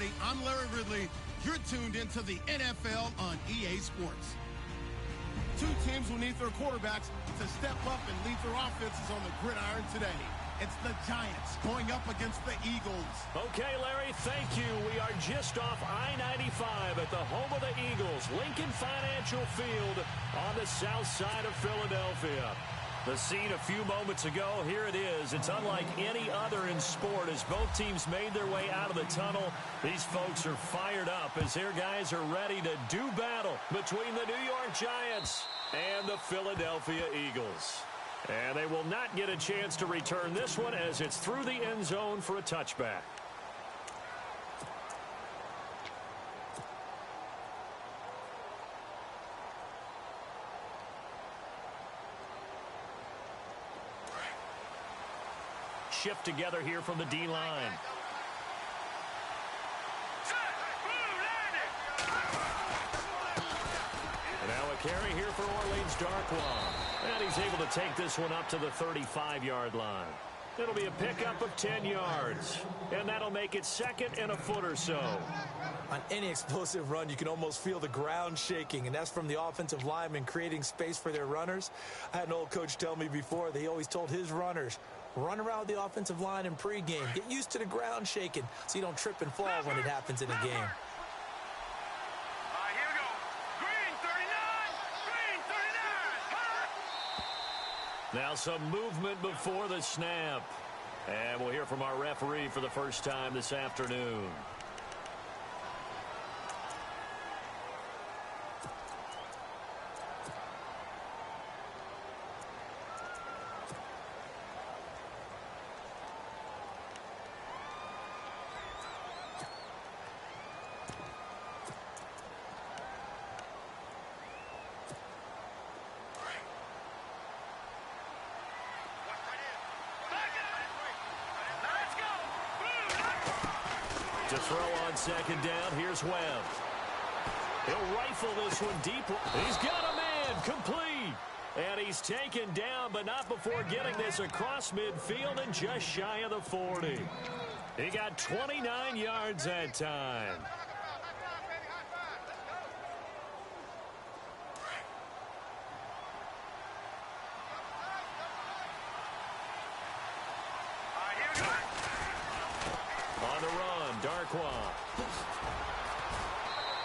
everybody. I'm Larry Ridley. You're tuned into the NFL on EA Sports. Two teams will need their quarterbacks to step up and lead their offenses on the gridiron today. It's the Giants going up against the Eagles. Okay, Larry, thank you. We are just off I-95 at the home of the Eagles, Lincoln Financial Field on the south side of Philadelphia. The scene a few moments ago, here it is. It's unlike any other in sport as both teams made their way out of the tunnel. These folks are fired up as their guys are ready to do battle between the New York Giants and the Philadelphia Eagles. And they will not get a chance to return this one as it's through the end zone for a touchback. Shift together here from the D-line. And now a carry here for Orleans Darkwa. And he's able to take this one up to the 35-yard line. It'll be a pickup of 10 yards. And that'll make it second and a foot or so. On any explosive run, you can almost feel the ground shaking, and that's from the offensive linemen creating space for their runners. I had an old coach tell me before, he always told his runners, run around the offensive line in pregame. Get used to the ground shaking so you don't trip and fall when it happens in a game. Now some movement before the snap. And we'll hear from our referee for the first time this afternoon. To throw on second down, here's Webb. He'll rifle this one deep. He's got a man, complete. And he's taken down, but not before getting this across midfield and just shy of the 40. He got 29 yards that time.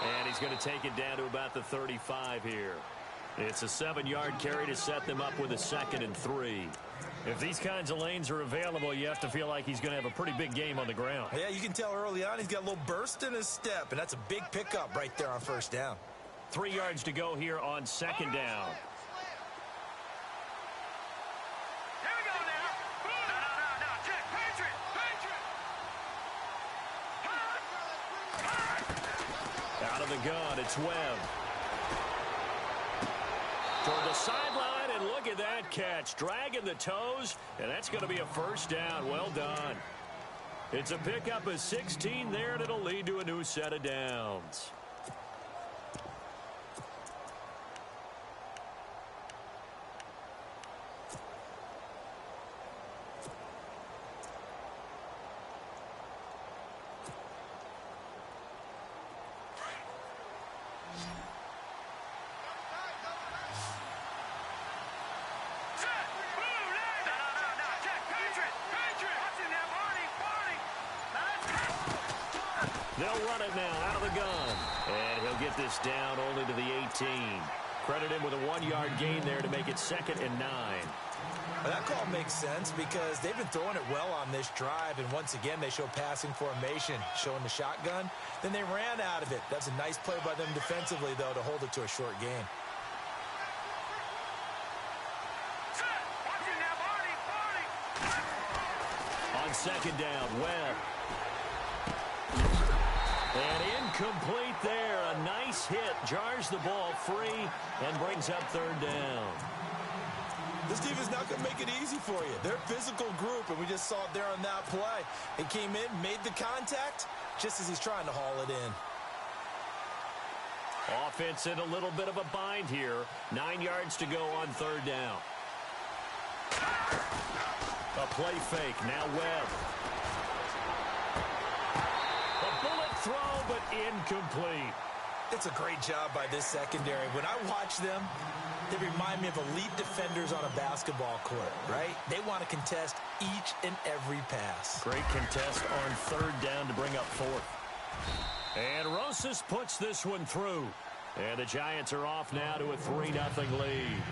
And he's going to take it down to about the 35 here. It's a 7-yard carry to set them up with a 2nd and 3. If these kinds of lanes are available, you have to feel like he's going to have a pretty big game on the ground. Yeah, you can tell early on he's got a little burst in his step, and that's a big pickup right there on first down. 3 yards to go here on second down. Out of the gun, it's Webb. Toward the sideline, and look at that catch. Dragging the toes, and that's going to be a first down. Well done. It's a pickup of 16 there, and it'll lead to a new set of downs. They'll run it now out of the gun. And he'll get this down only to the 18. Credit him with a 1-yard gain there to make it 2nd and 9. Well, that call makes sense because they've been throwing it well on this drive, and once again they show passing formation, showing the shotgun. Then they ran out of it. That's a nice play by them defensively, though, to hold it to a short gain. On second down, Webb. And incomplete there. A nice hit. Jars the ball free and brings up third down. This defense not going to make it easy for you. They're a physical group, and we just saw it there on that play. He came in, made the contact, just as he's trying to haul it in. Offense in a little bit of a bind here. 9 yards to go on third down. A play fake. Now Webb. throw, but incomplete. It's a great job by this secondary. When I watch them, they remind me of elite defenders on a basketball court, right? They want to contest each and every pass. Great contest on third down to bring up fourth. And Rosas puts this one through. And the Giants are off now to a 3-0 lead.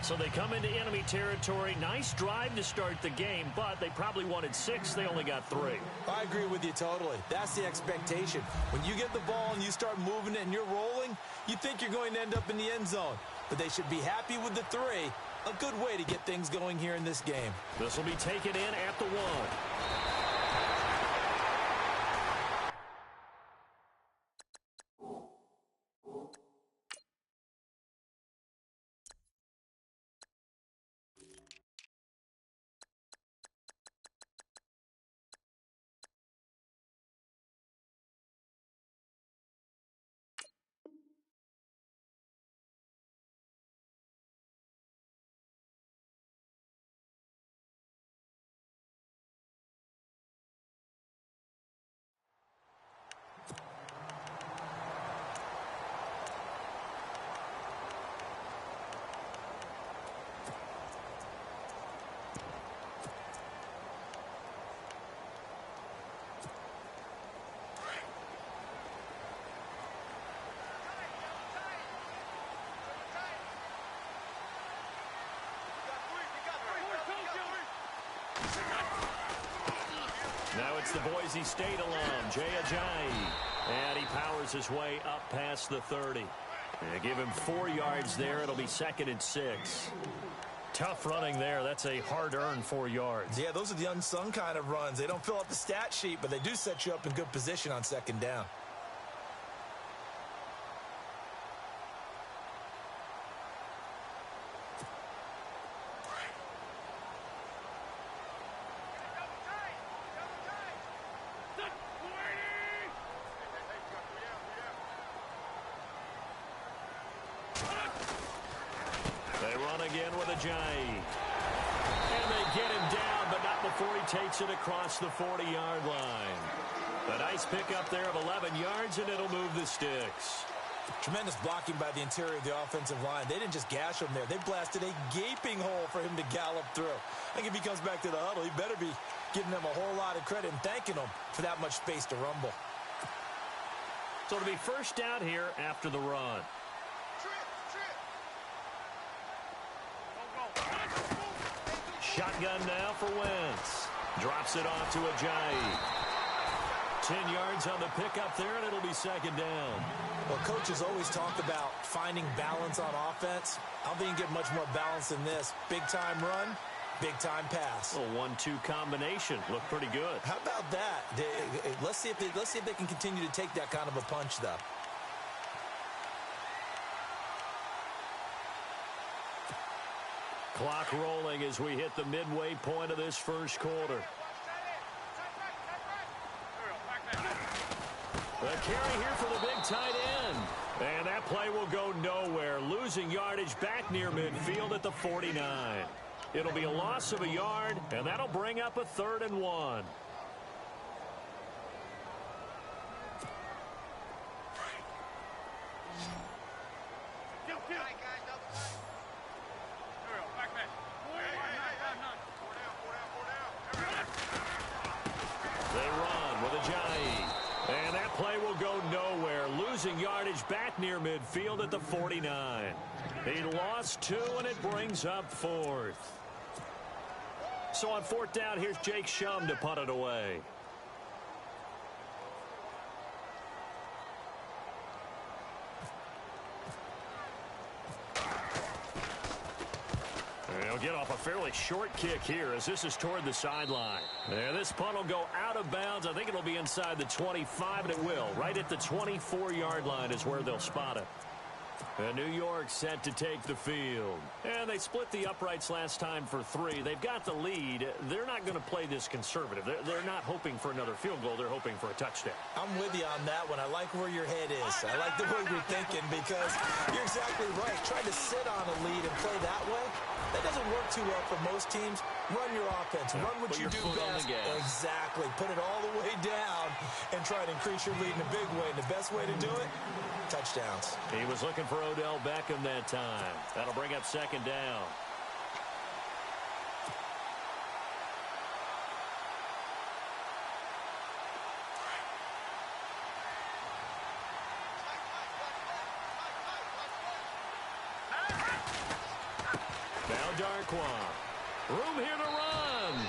So they come into enemy territory. Nice drive to start the game, but they probably wanted 6. They only got 3. I agree with you totally. That's the expectation. When you get the ball and you start moving it and you're rolling, you think you're going to end up in the end zone. But they should be happy with the 3. A good way to get things going here in this game. This will be taken in at the 1. Now it's the Boise State alum, Jay Ajayi. And he powers his way up past the 30. And give him 4 yards there. It'll be 2nd and 6. Tough running there. That's a hard-earned 4 yards. Yeah, those are the unsung kind of runs. They don't fill up the stat sheet, but they do set you up in good position on 2nd down. Again with Ajayi. And they get him down, but not before he takes it across the 40-yard line. A nice pickup there of 11 yards, and it'll move the sticks. Tremendous blocking by the interior of the offensive line. They didn't just gash him there. They blasted a gaping hole for him to gallop through. I think if he comes back to the huddle, he better be giving them a whole lot of credit and thanking them for that much space to rumble. So it'll be first down here after the run. Shotgun now for Wentz. Drops it off to Ajayi. 10 yards on the pickup there, and it'll be 2nd down. Well, coaches always talk about finding balance on offense. I don't think you can get much more balance than this. Big-time run, big-time pass. A 1-2 combination. Looked pretty good. How about that? Let's see if they can continue to take that kind of a punch, though. Clock rolling as we hit the midway point of this first quarter. The carry here for the big tight end. And that play will go nowhere. Losing yardage back near midfield at the 49. It'll be a loss of a yard, and that'll bring up a 3rd and 1. Yardage back near midfield at the 49. He lost 2, and it brings up 4th. So on 4th down, here's Jake Shum to punt it away. He'll get off a fairly short kick here as this is toward the sideline. And this punt will go out of bounds. I think it'll be inside the 25, and it will. Right at the 24-yard line is where they'll spot it. And New York set to take the field. And they split the uprights last time for 3. They've got the lead. They're not going to play this conservative. They're not hoping for another field goal. They're hoping for a touchdown. I'm with you on that one. I like where your head is. I like the way you're thinking because you're exactly right. Trying to sit on a lead and play that way, that doesn't work too well for most teams. Run your offense. Run what you do best. Exactly. Put it all the way down and try to increase your lead in a big way. And the best way to do it, touchdowns. He was looking for Odell Beckham that time. That'll bring up second down. Now Darquan. Room here to run.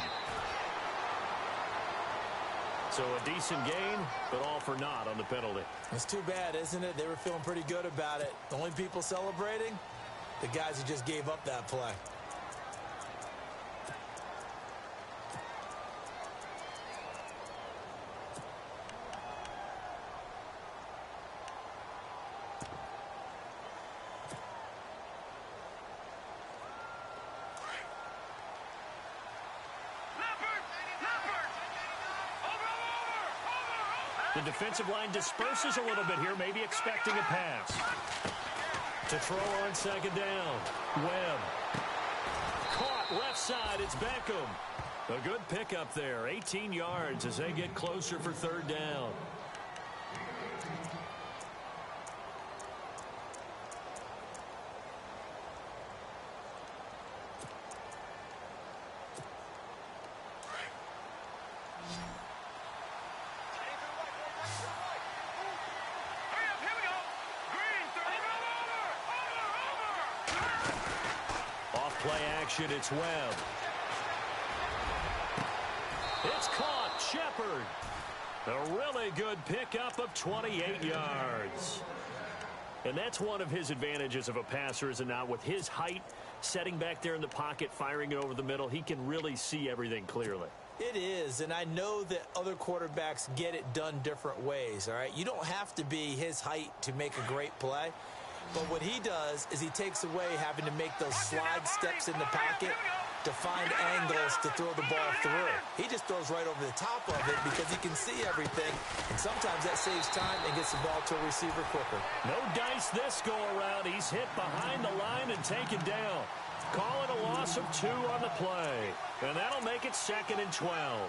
So a decent gain, but all for naught on the penalty. It's too bad, isn't it? They were feeling pretty good about it. The only people celebrating, the guys who just gave up that play. The defensive line disperses a little bit here, maybe expecting a pass. To throw on second down. Webb. Caught left side. It's Beckham. A good pickup there. 18 yards as they get closer for third down. Play action, it's Webb. It's caught, Shepard. A really good pickup of 28 yards. And that's one of his advantages of a passer, is it not? With his height, setting back there in the pocket, firing it over the middle, he can really see everything clearly. It is, and I know that other quarterbacks get it done different ways, all right? You don't have to be his height to make a great play. But what he does is he takes away having to make those slide steps in the pocket to find angles to throw the ball through. He just throws right over the top of it because he can see everything, and sometimes that saves time and gets the ball to a receiver quicker. No dice this go-around. He's hit behind the line and taken down. Call it a loss of 2 on the play, and that'll make it 2nd and 12.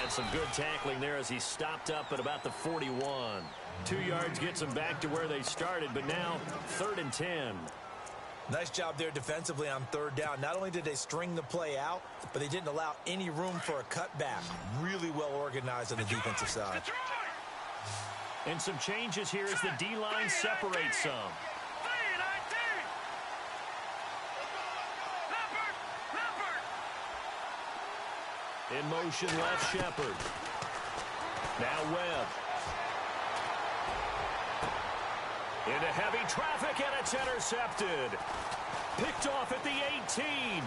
And some good tackling there as he stopped up at about the 41. 2 yards gets him back to where they started, but now 3rd and 10. Nice job there defensively on 3rd down. Not only did they string the play out, but they didn't allow any room for a cutback. Really well organized on the defensive side. And some changes here as the D-line separates some. In motion, left Shepard. Now Webb. Into heavy traffic, and it's intercepted. Picked off at the 18.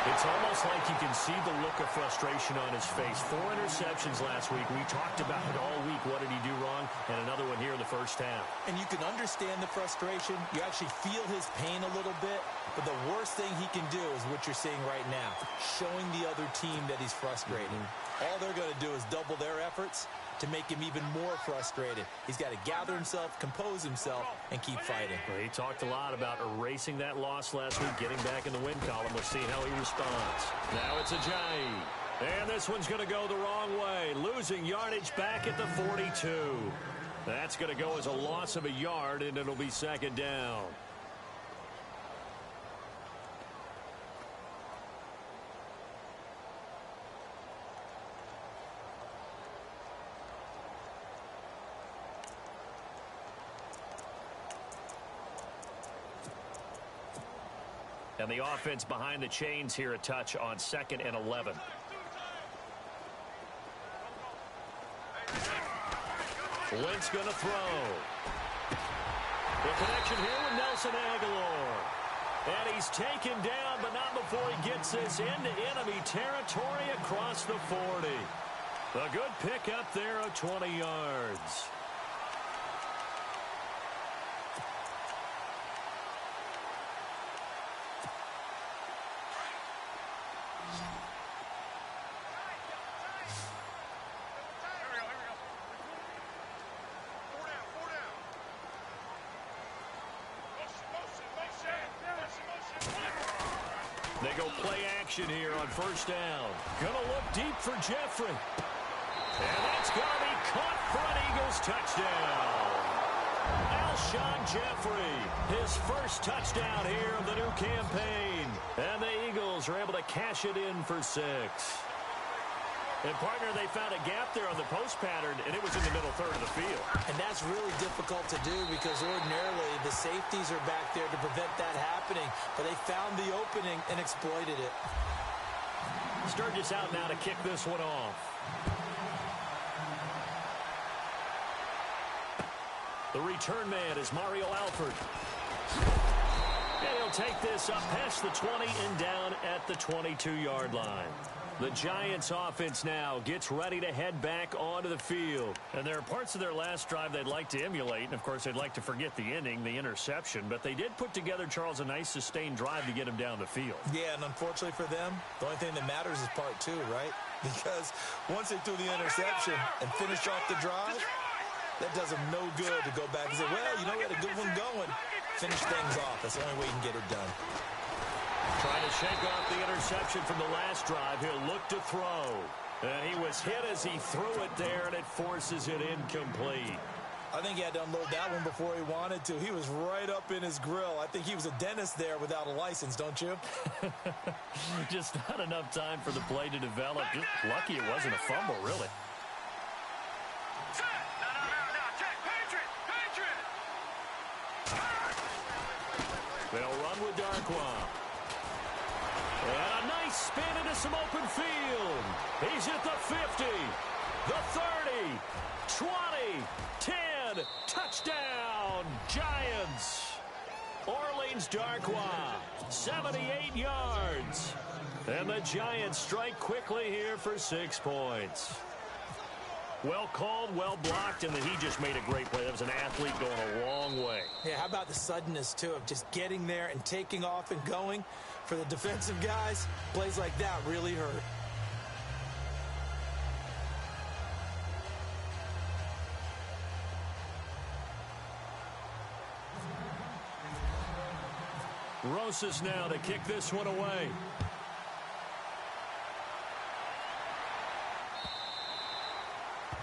It's almost like you can see the look of frustration on his face. 4 interceptions last week. We talked about it all week. What did he do wrong? And another one here in the first half. And you can understand the frustration. You actually feel his pain a little bit. But the worst thing he can do is what you're seeing right now, showing the other team that he's frustrated. All they're going to do is double their efforts to make him even more frustrated. He's got to gather himself, compose himself, and keep fighting. Well, he talked a lot about erasing that loss last week, getting back in the win column. We'll see how he responds. Now it's Ajayi. And this one's going to go the wrong way, losing yardage back at the 42. That's going to go as a loss of a yard, and it'll be 2nd down. And the offense behind the chains here a touch on 2nd and 11. Wentz going to throw. The connection here with Nelson Aguilar. And he's taken down, but not before he gets this into enemy territory across the 40. A good pick up there of 20 yards. They go play action here on 1st down. Gonna look deep for Jeffrey. And that's gonna be caught for an Eagles touchdown. Alshon Jeffrey, his first touchdown here of the new campaign. And the Eagles are able to cash it in for 6. And, partner, they found a gap there on the post pattern, and it was in the middle third of the field. And that's really difficult to do because ordinarily the safeties are back there to prevent that happening. But they found the opening and exploited it. Sturgis out now to kick this one off. The return man is Mario Alford. And he'll take this up past the 20 and down at the 22-yard line. The Giants offense now gets ready to head back onto the field. And there are parts of their last drive they'd like to emulate. And, of course, they'd like to forget the ending, the interception. But they did put together, Charles, a nice sustained drive to get him down the field. Yeah, and unfortunately for them, the only thing that matters is part 2, right? Because once they threw the interception and finished off the drive, that does them no good to go back and say, well, you know, we had a good one going. Finish things off. That's the only way you can get it done. Trying to shake off the interception from the last drive. He'll look to throw. And he was hit as he threw it there, and it forces it incomplete. I think he had to unload that one before he wanted to. He was right up in his grill. I think he was a dentist there without a license, don't you? Just not enough time for the play to develop. Just lucky it wasn't a fumble, really. They'll run with Darkwa. And a nice spin into some open field. He's at the 50, the 30, 20, 10, touchdown, Giants. Orleans Darkwa, 78 yards. And the Giants strike quickly here for 6 points. Well called, well blocked, and he just made a great play. That was an athlete going a long way. Yeah, how about the suddenness, too, of just getting there and taking off and going? For the defensive guys, plays like that really hurt. Rosas now to kick this one away.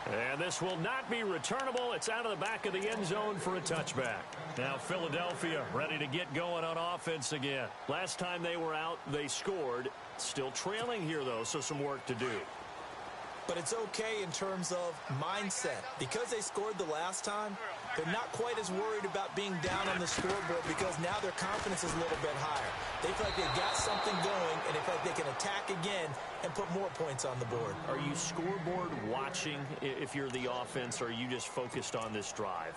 And this will not be returnable. It's out of the back of the end zone for a touchback. Now Philadelphia ready to get going on offense again. Last time they were out, they scored. Still trailing here, though, so some work to do. But it's okay in terms of mindset. Because they scored the last time, they're not quite as worried about being down on the scoreboard because now their confidence is a little bit higher. They feel like they've got something going, and they feel like they can attack again and put more points on the board. Are you scoreboard watching if you're the offense, or are you just focused on this drive?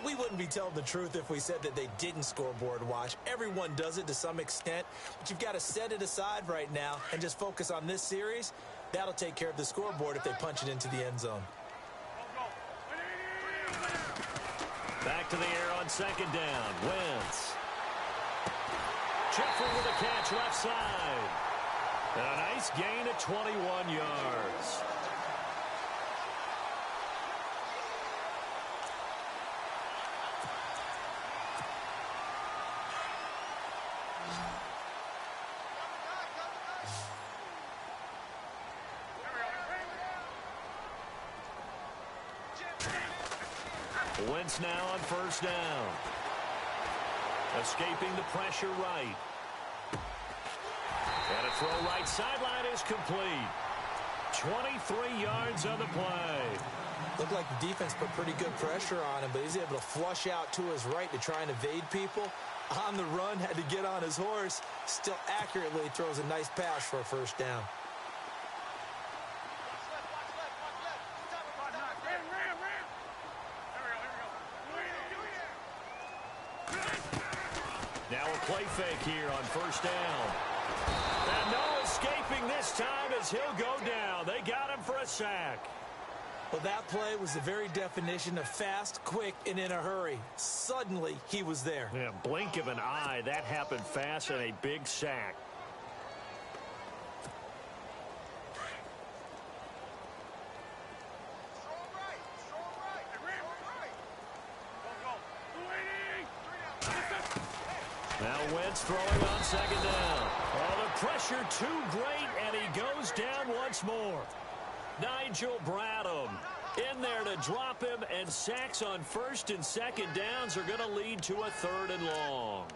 We wouldn't be telling the truth if we said that they didn't scoreboard watch. Everyone does it to some extent, but you've got to set it aside right now and just focus on this series. That'll take care of the scoreboard if they punch it into the end zone. Back to the air on 2nd down. Wentz. Jeffrey with a catch left side. And a nice gain at 21 yards. Wentz now on 1st down. Escaping the pressure right. And a throw right sideline is complete. 23 yards on the play. Looked like the defense put pretty good pressure on him, but he's able to flush out to his right to try and evade people. On the run, had to get on his horse. Still accurately throws a nice pass for a first down. Now a play fake here on first down. And no escaping this time as he'll go down. They got him for a sack. Well, that play was the very definition of fast, quick, and in a hurry. Suddenly, he was there. Yeah, blink of an eye. That happened fast and a big sack. Now Wentz throwing on second down. Oh, the pressure too great, and he goes down once more. Nigel Bradham in there to drop him, and sacks on first and second downs are going to lead to a third and long.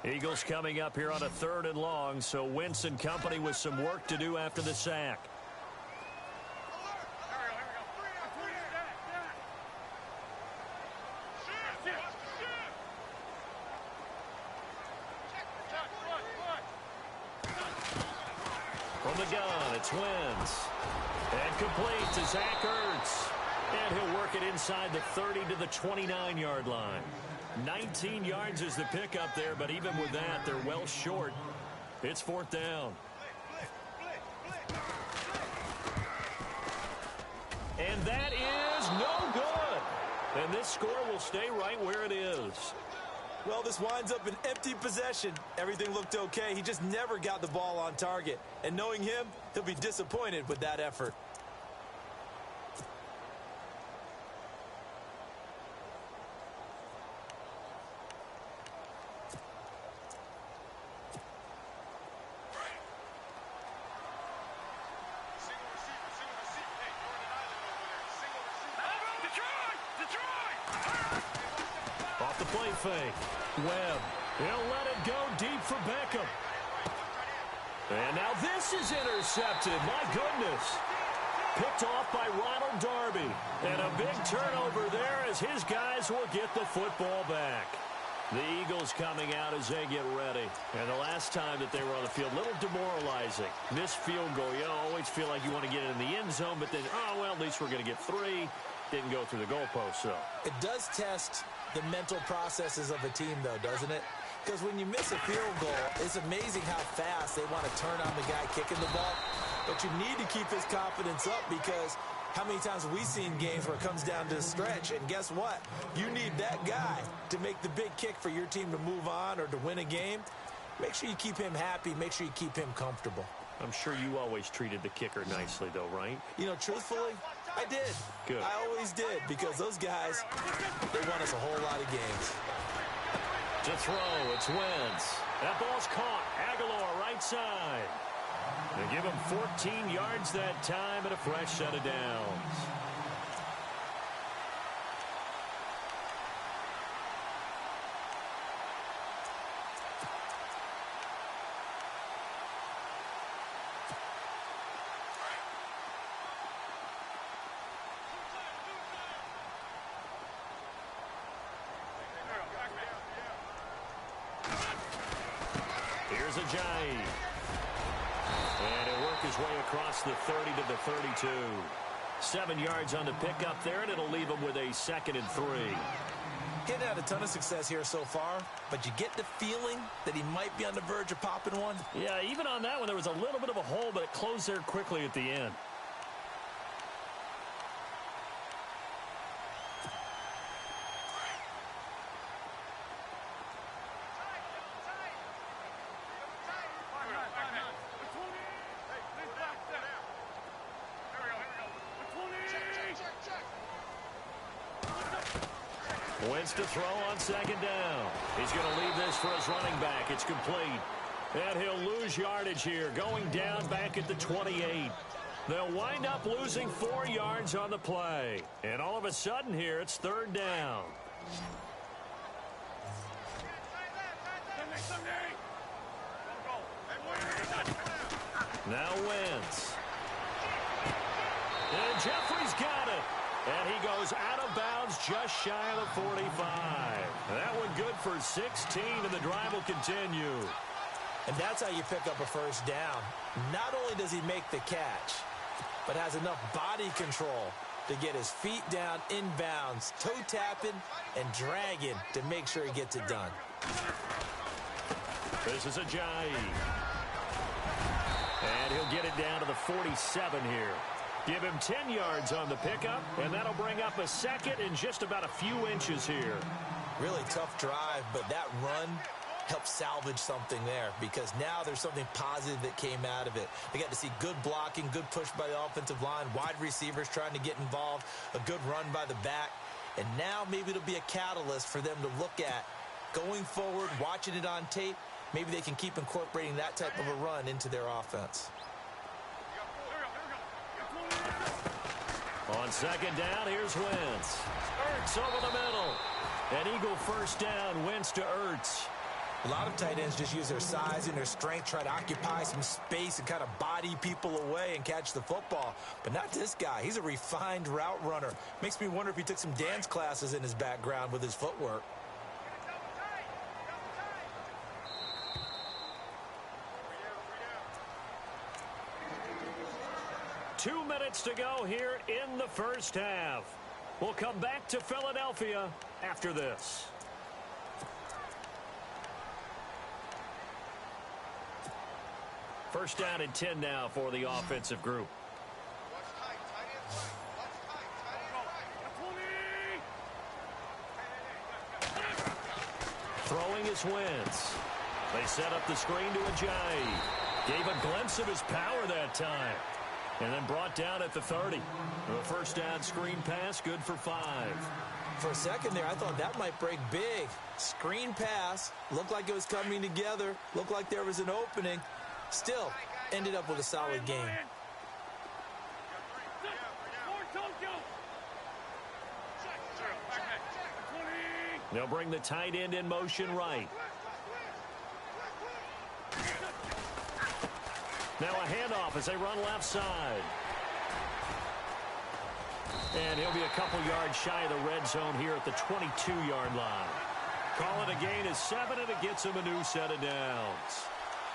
Eagles coming up here on a third and long, so Wentz and company with some work to do after the sack. From the gun, it's Wentz. And complete to Zach Ertz. And he'll work it inside the 30 to the 29-yard line. 19 yards is the pickup there, but even with that, they're well short. It's fourth down. And that is no good. And this score will stay right where it is. Well, this winds up an empty possession. Everything looked okay. He just never got the ball on target. And knowing him, he'll be disappointed with that effort. Off the play fake. Webb. He'll let it go deep for Beckham. And now this is intercepted. My goodness. Picked off by Ronald Darby. And a big turnover there as his guys will get the football back. The Eagles coming out as they get ready. And the last time that they were on the field, a little demoralizing. Missed field goal. You always feel like you want to get it in the end zone, but then, oh, well, at least we're going to get 3. Didn't go through the goalpost, so. It does test the mental processes of a team, though, doesn't it? Because when you miss a field goal, it's amazing how fast they want to turn on the guy kicking the ball. But you need to keep his confidence up, because how many times have we seen games where it comes down to the stretch, and guess what? You need that guy to make the big kick for your team to move on or to win a game. Make sure you keep him happy. Make sure you keep him comfortable. I'm sure you always treated the kicker nicely, though, right? You know, truthfully, I did. Good. I always did, because those guys, they won us a whole lot of games. To throw, it's Wentz. That ball's caught. Aguilar, right side. They give him 14 yards that time and a fresh set of downs. Here's Ajayi. And he'll work his way across the 30 to the 32. 7 yards on the pickup there, and it'll leave him with a 2nd and 3. He hadn't had a ton of success here so far, but you get the feeling that he might be on the verge of popping one. Yeah, even on that one, there was a little bit of a hole, but it closed there quickly at the end. Wentz to throw on second down. He's going to leave this for his running back. It's complete. And he'll lose yardage here, going down back at the 28. They'll wind up losing 4 yards on the play. And all of a sudden here, it's third down. Now Wentz. And Jeffrey's got it. And he goes out of bounds just shy of the 45. That one good for 16, and the drive will continue. And that's how you pick up a first down. Not only does he make the catch, but has enough body control to get his feet down inbounds, toe tapping and dragging to make sure he gets it done. This is Ajayi. And he'll get it down to the 47 here. Give him 10 yards on the pickup, and that'll bring up a second in just about a few inches here. Really tough drive, but that run helped salvage something there because now there's something positive that came out of it. They got to see good blocking, good push by the offensive line, wide receivers trying to get involved, a good run by the back, and now maybe it'll be a catalyst for them to look at going forward, watching it on tape. Maybe they can keep incorporating that type of a run into their offense. On second down, here's Wentz. Ertz over the middle. An Eagle first down, Wentz to Ertz. A lot of tight ends just use their size and their strength, try to occupy some space and kind of body people away and catch the football. But not this guy. He's a refined route runner. Makes me wonder if he took some dance classes in his background with his footwork. Two minutes to go here in the first half. We'll come back to Philadelphia after this. First down and 10 now for the offensive group. Throwing is Wentz. They set up the screen to Ajayi. Gave a glimpse of his power that time. And then brought down at the 30. A first down screen pass, good for 5. For a second there, I thought that might break big. Screen pass, looked like it was coming together, looked like there was an opening. Still, ended up with a solid game. They'll bring the tight end in motion right. Now a handoff as they run left side. And he'll be a couple yards shy of the red zone here at the 22-yard line. Call it a gain of 7, and it gets him a new set of downs.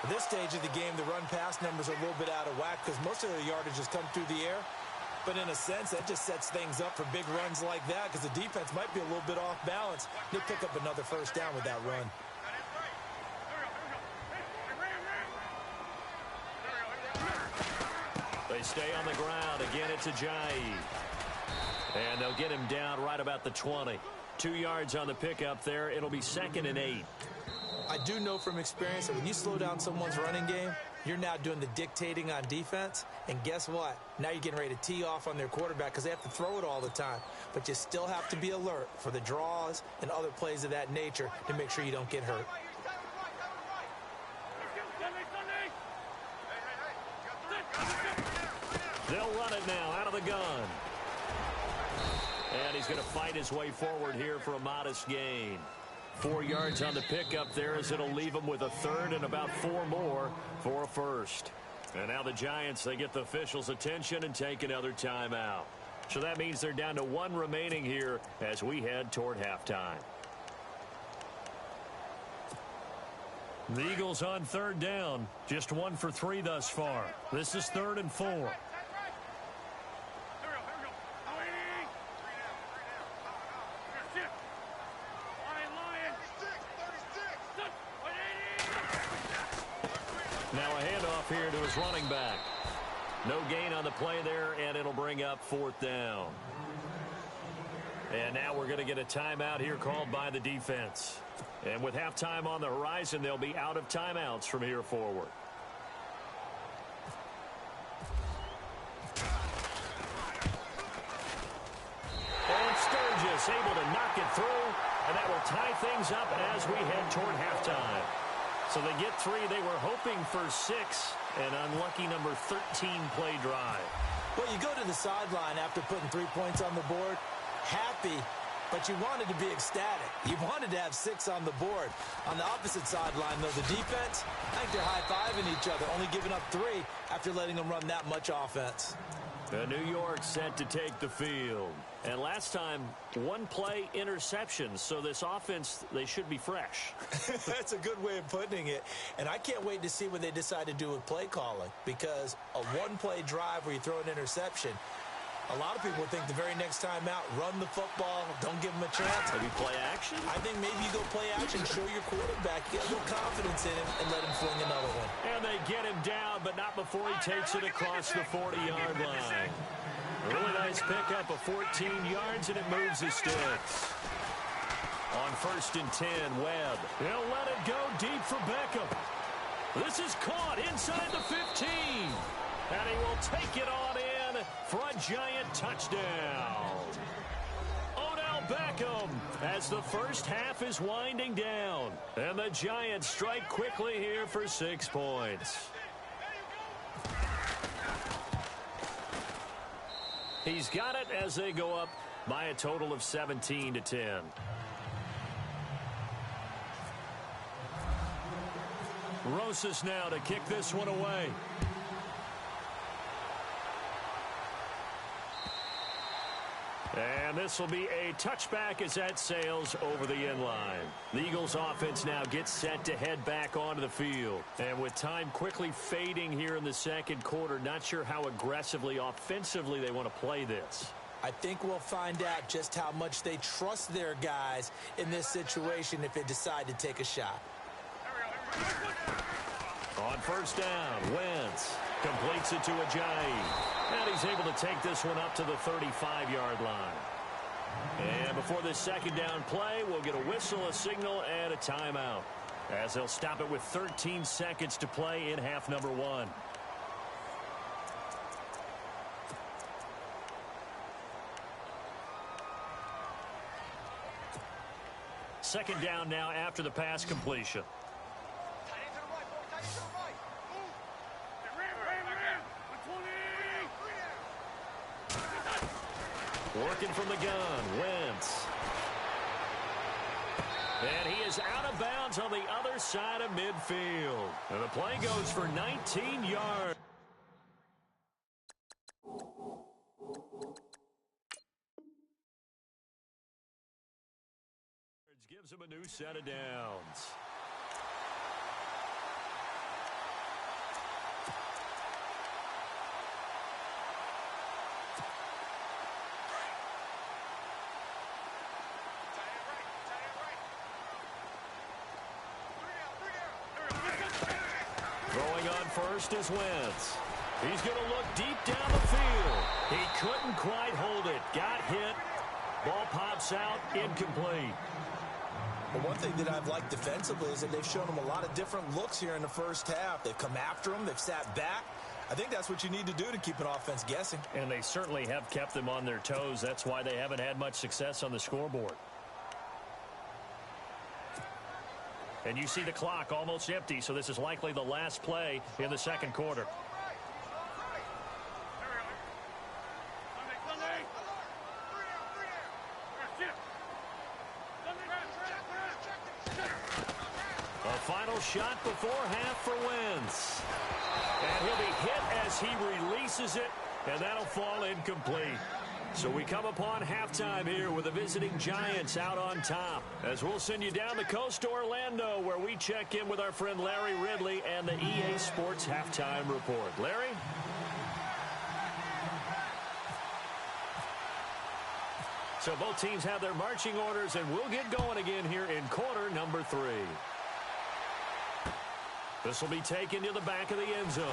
At this stage of the game, the run-pass numbers are a little bit out of whack because most of the yardage has come through the air. But in a sense, that just sets things up for big runs like that because the defense might be a little bit off balance. They'll pick up another first down with that run. They stay on the ground. Again, it's Ajayi. And they'll get him down right about the 20. 2 yards on the pickup there. It'll be 2nd and 8. I do know from experience that when you slow down someone's running game, you're now doing the dictating on defense. And guess what? Now you're getting ready to tee off on their quarterback because they have to throw it all the time. But you still have to be alert for the draws and other plays of that nature to make sure you don't get hurt. They'll run it now out of the gun. And he's going to fight his way forward here for a modest gain. 4 yards on the pickup there as it'll leave him with a 3rd and about 4 more for a first. And now the Giants, they get the officials' attention and take another timeout. So that means they're down to 1 remaining here as we head toward halftime. The Eagles on 3rd down. Just 1 for 3 thus far. This is 3rd and 4. Now a handoff here to his running back. No gain on the play there, and it'll bring up 4th down. And now we're going to get a timeout here called by the defense. And with halftime on the horizon, they'll be out of timeouts from here forward. And Sturgis able to knock it through, and that will tie things up as we head toward halftime. So they get 3. They were hoping for 6. An unlucky number 13 play drive. Well, you go to the sideline after putting 3 points on the board, happy But you wanted to be ecstatic. You wanted to have 6 on the board. On the opposite sideline, though, the defense, I think they're high-fiving each other, only giving up 3 after letting them run that much offense. New York set to take the field. And last time, 1-play interception. So this offense, they should be fresh. That's a good way of putting it. And I can't wait to see what they decide to do with play calling. Because a 1-play drive where you throw an interception, a lot of people think the very next time out, run the football, don't give them a chance. Maybe play action? I think maybe you go play action, show your quarterback, get a little confidence in him, and let him fling another one. And they get him down, but not before he takes it across the 40-yard line. A really nice pickup of 14 yards, and it moves the sticks. On 1st and 10, Webb. He'll let it go deep for Beckham. This is caught inside the 15. And he will take it on in for a giant touchdown. Odell Beckham as the first half is winding down. And the Giants strike quickly here for 6 points. He's got it as they go up by a total of 17-10. Rosas now to kick this one away. And this will be a touchback as that sails over the end line. The Eagles offense now gets set to head back onto the field. And with time quickly fading here in the second quarter, not sure how aggressively, offensively they want to play this. I think we'll find out just how much they trust their guys in this situation if they decide to take a shot. On 1st down, Wentz completes it to Ajayi. And he's able to take this one up to the 35-yard line. And before this 2nd down play, we'll get a whistle, a signal, and a timeout, as they'll stop it with 13 seconds to play in half number 1. Second down now after the pass completion. Working from the gun, Wentz. And he is out of bounds on the other side of midfield. And the play goes for 19 yards. Gives him a new set of downs. Throwing on first is Wentz. He's going to look deep down the field. He couldn't quite hold it. Got hit. Ball pops out. Incomplete. Well, one thing that I've liked defensively is that they've shown them a lot of different looks here in the first half. They've come after them. They've sat back. I think that's what you need to do to keep an offense guessing. And they certainly have kept them on their toes. That's why they haven't had much success on the scoreboard. And you see the clock almost empty, so this is likely the last play in the second quarter. A final shot before half for Wentz. And he'll be hit as he releases it, and that'll fall incomplete. So we come upon halftime here with the visiting Giants out on top, as we'll send you down the coast to Orlando, where we check in with our friend Larry Ridley and the EA Sports Halftime Report. Larry? So both teams have their marching orders, and we'll get going again here in quarter number 3. This will be taken to the back of the end zone.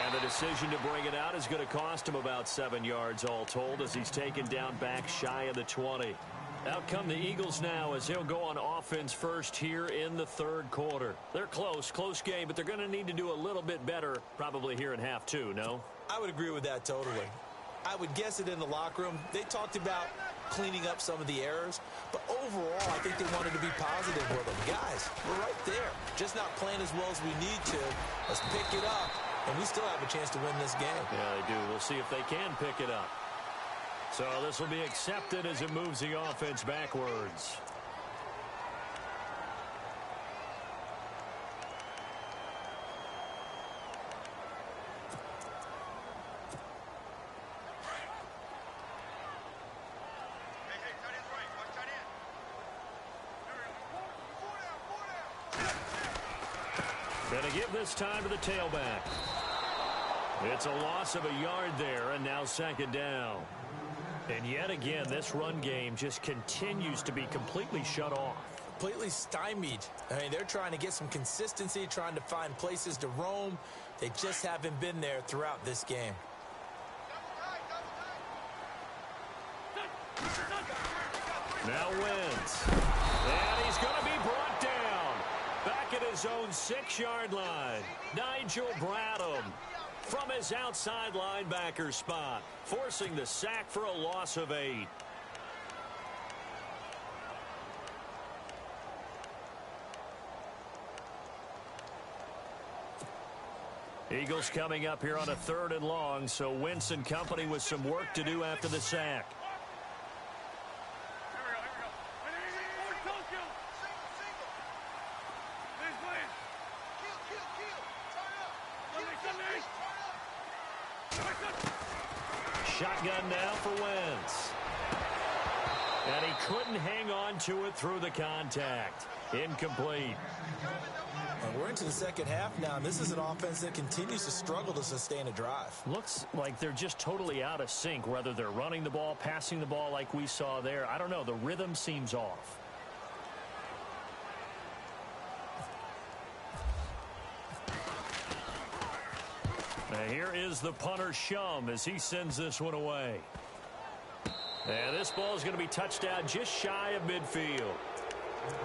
And the decision to bring it out is going to cost him about 7 yards all told, as he's taken down back shy of the 20. Out come the Eagles now as they'll go on offense first here in the third quarter. They're close game, but they're going to need to do a little bit better probably here in half 2, no? I would agree with that totally. I would guess it in the locker room. They talked about cleaning up some of the errors, but overall, I think they wanted to be positive with them. Guys, we're right there. Just not playing as well as we need to. Let's pick it up, and we still have a chance to win this game. Yeah, they do. We'll see if they can pick it up. So this will be accepted as it moves the offense backwards. Going to give this time to the tailback. It's a loss of a yard there, and now second down. And yet again, this run game just continues to be completely shut off. Completely stymied. I mean, they're trying to get some consistency, trying to find places to roam. They just haven't been there throughout this game. Now wins. And he's going to be brought down. Back at his own 6-yard line. Nigel Bradham from his outside linebacker spot, forcing the sack for a loss of 8. Eagles coming up here on a 3rd and long, so Wentz and company with some work to do after the sack. Shotgun now for Wentz. And he couldn't hang on to it through the contact. Incomplete. And we're into the second half now, and this is an offense that continues to struggle to sustain a drive. Looks like they're just totally out of sync, whether they're running the ball, passing the ball like we saw there. I don't know. The rhythm seems off. Now here is the punter, Shum, as he sends this one away. And this ball is going to be touched down just shy of midfield.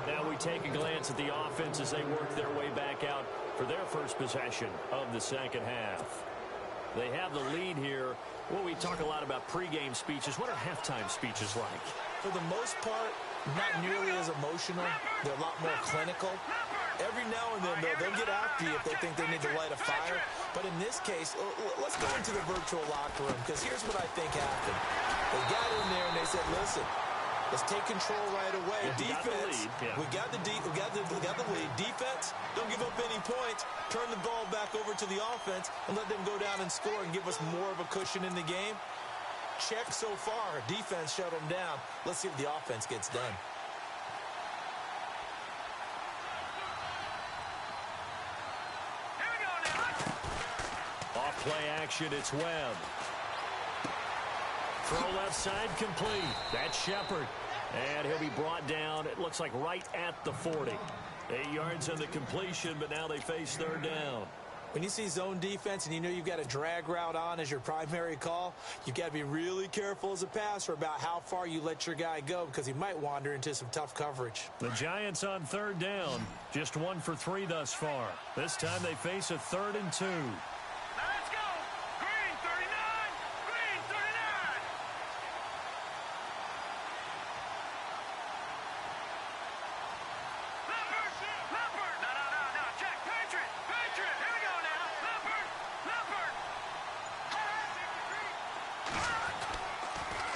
Now we take a glance at the offense as they work their way back out for their first possession of the second half. They have the lead here. Well, we talk a lot about pregame speeches. What are halftime speeches like? For the most part, not nearly as emotional. They're a lot more clinical. Every now and then, though, they'll get after you if they think they need to light a fire. But in this case, let's go into the virtual locker room, because here's what I think happened. They got in there and they said, listen, let's take control right away. Defense, we got the lead. Defense, don't give up any points. Turn the ball back over to the offense and let them go down and score and give us more of a cushion in the game. Check so far. Defense shut them down. Let's see if the offense gets done. Off play action, it's Webb. Throw left side complete. That's Shepard. And he'll be brought down, it looks like right at the 40. 8 yards on the completion, but now they face 3rd down. When you see zone defense and you know you've got a drag route on as your primary call, you've got to be really careful as a passer about how far you let your guy go, because he might wander into some tough coverage. The Giants on 3rd down, just 1 for 3 thus far. This time they face a 3rd and 2. Let's go! Green 39! Green 39! Leopard! No, check! Patriot! Here we go now! Leopard!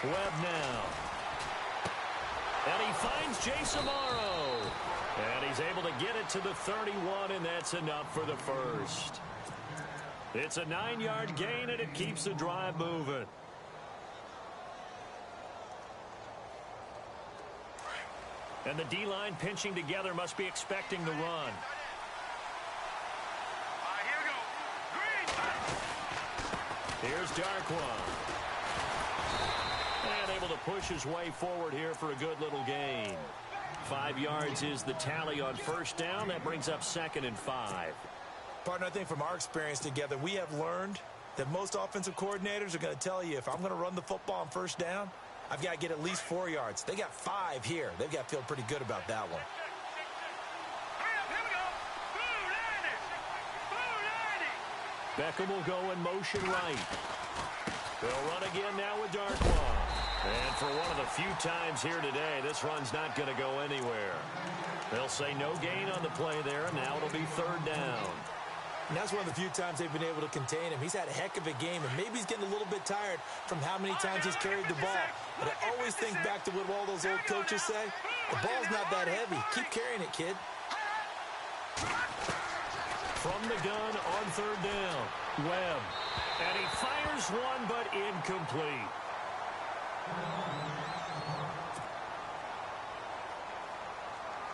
Webb now. And he finds Jason Morrow. And he's able to get it to the 31, and that's enough for the first. It's a 9-yard gain, and it keeps the drive moving. And the D-line pinching together must be expecting the run. Here we go! Green! Here's Darkwa. And able to push his way forward here for a good little gain. 5 yards is the tally on 1st down. That brings up 2nd and 5. Partner, I think from our experience together, we have learned that most offensive coordinators are going to tell you, if I'm going to run the football on 1st down, I've got to get at least 4 yards. They got 5 here. They've got to feel pretty good about that one. Here we go! Blue 90! Beckham will go in motion right. They'll run again now with Darkwa. And for one of the few times here today, this run's not going to go anywhere. They'll say no gain on the play there, and now it'll be 3rd down. And that's one of the few times they've been able to contain him. He's had a heck of a game, and maybe he's getting a little bit tired from how many times he's carried the ball. But I always think back to what all those old coaches say. The ball's not that heavy. Keep carrying it, kid. From the gun on third down, Webb. And he fires one, but incomplete.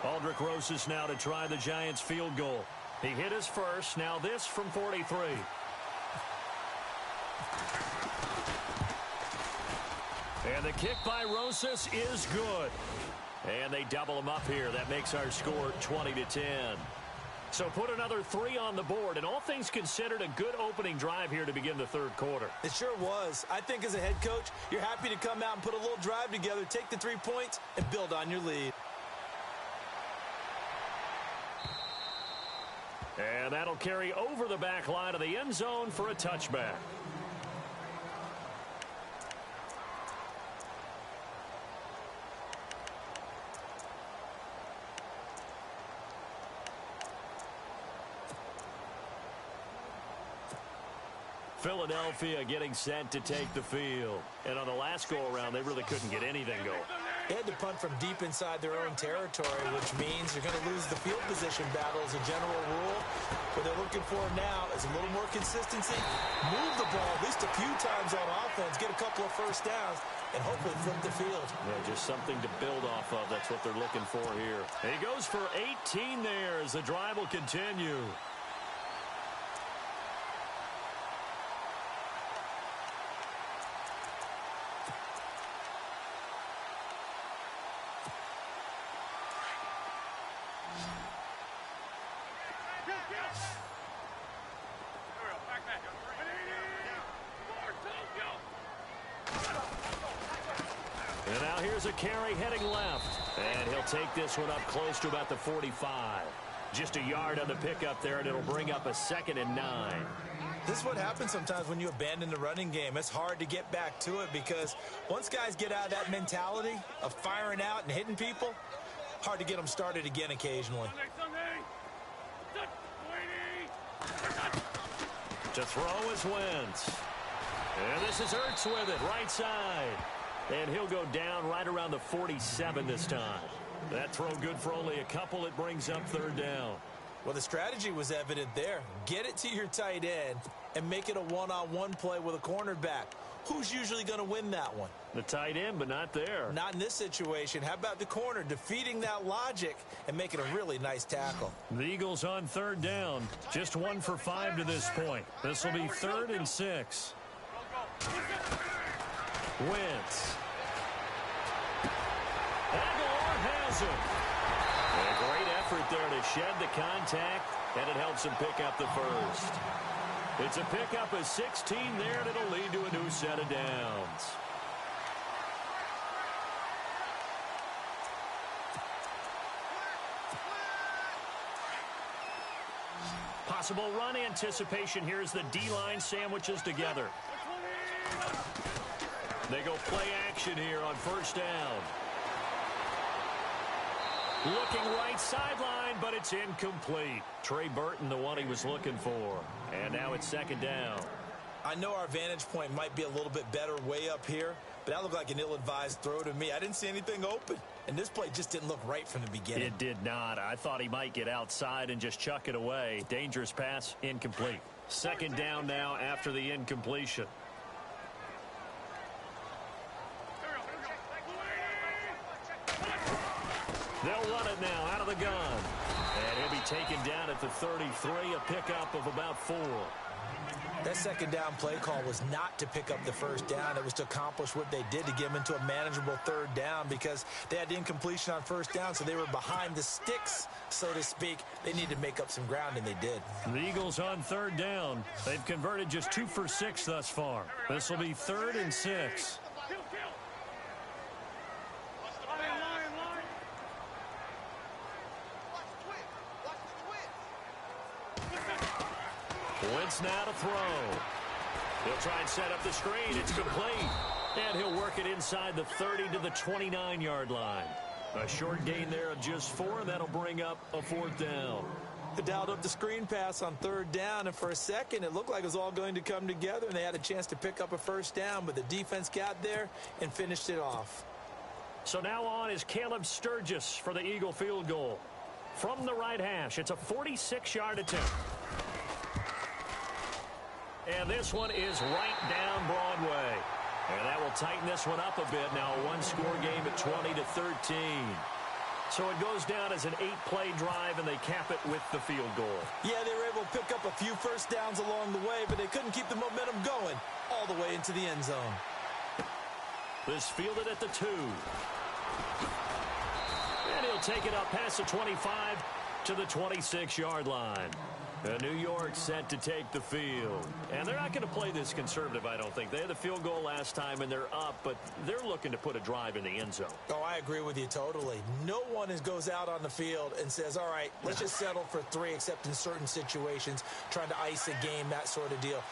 Aldrich Rosas now to try the Giants field goal. He hit his first. Now this from 43. And the kick by Rosas is good. And they double him up here. That makes our score 20-10. So put another 3 on the board, and all things considered, a good opening drive here to begin the third quarter. It sure was. I think as a head coach, you're happy to come out and put a little drive together, take the 3 points, and build on your lead. And that'll carry over the back line of the end zone for a touchback. Philadelphia getting set to take the field. And on the last go-around, they really couldn't get anything going. They had to punt from deep inside their own territory, which means you're going to lose the field position battle as a general rule. What they're looking for now is a little more consistency, move the ball at least a few times on offense, get a couple of first downs, and hopefully flip the field. Yeah, just something to build off of. That's what they're looking for here. He goes for 18 there as the drive will continue. And now here's a carry heading left. And he'll take this one up close to about the 45. Just a yard on the pickup there, and it'll bring up a 2nd and 9. This is what happens sometimes when you abandon the running game. It's hard to get back to it because once guys get out of that mentality of firing out and hitting people, hard to get them started again occasionally. To throw is Wentz. And this is Ertz with it, right side. And he'll go down right around the 47 this time. That throw good for only a couple. It brings up third down. Well, the strategy was evident there. Get it to your tight end and make it a one-on-one play with a cornerback. Who's usually going to win that one? The tight end, but not there. Not in this situation. How about the corner defeating that logic and making a really nice tackle? The Eagles on third down. Just 1 for 5 to this point. This will be 3rd and 6. Wentz. Aguilar has him. A great effort there to shed the contact, and it helps him pick up the first. It's a pickup of 16 there, and it'll lead to a new set of downs. Possible run anticipation here as the D-line sandwiches together. They go play action here on first down. Looking right sideline, but it's incomplete. Trey Burton, the one he was looking for. And now it's 2nd down. I know our vantage point might be a little bit better way up here, but that looked like an ill-advised throw to me. I didn't see anything open, and this play just didn't look right from the beginning. It did not. I thought he might get outside and just chuck it away. Dangerous pass, incomplete. 2nd down now after the incompletion. They'll run it now out of the gun. And he'll be taken down at the 33, a pickup of about 4. That 2nd down play call was not to pick up the first down. It was to accomplish what they did to get them into a manageable 3rd down because they had incompletion on first down, so they were behind the sticks, so to speak. They needed to make up some ground, and they did. The Eagles on 3rd down. They've converted just 2 for 6 thus far. This will be 3rd and 6. Wentz now to throw. He'll try and set up the screen. It's complete. And he'll work it inside the 30 to the 29-yard line. A short gain there of just 4. That'll bring up a 4th down. They dialed up the screen pass on third down, and for a second, it looked like it was all going to come together, and they had a chance to pick up a first down, but the defense got there and finished it off. So now on is Caleb Sturgis for the Eagle field goal. From the right hash, it's a 46-yard attempt. And this one is right down Broadway. And that will tighten this one up a bit. Now a one-score game at 20-13. So it goes down as an 8-play drive, and they cap it with the field goal. Yeah, they were able to pick up a few first downs along the way, but they couldn't keep the momentum going all the way into the end zone. This fielded at the 2. And he'll take it up past the 25 to the 26-yard line. New York set to take the field. And they're not going to play this conservative, I don't think. They had the field goal last time, and they're up, but they're looking to put a drive in the end zone. Oh, I agree with you totally. No one goes out on the field and says, all right, let's just settle for 3, except in certain situations, trying to ice a game, that sort of deal.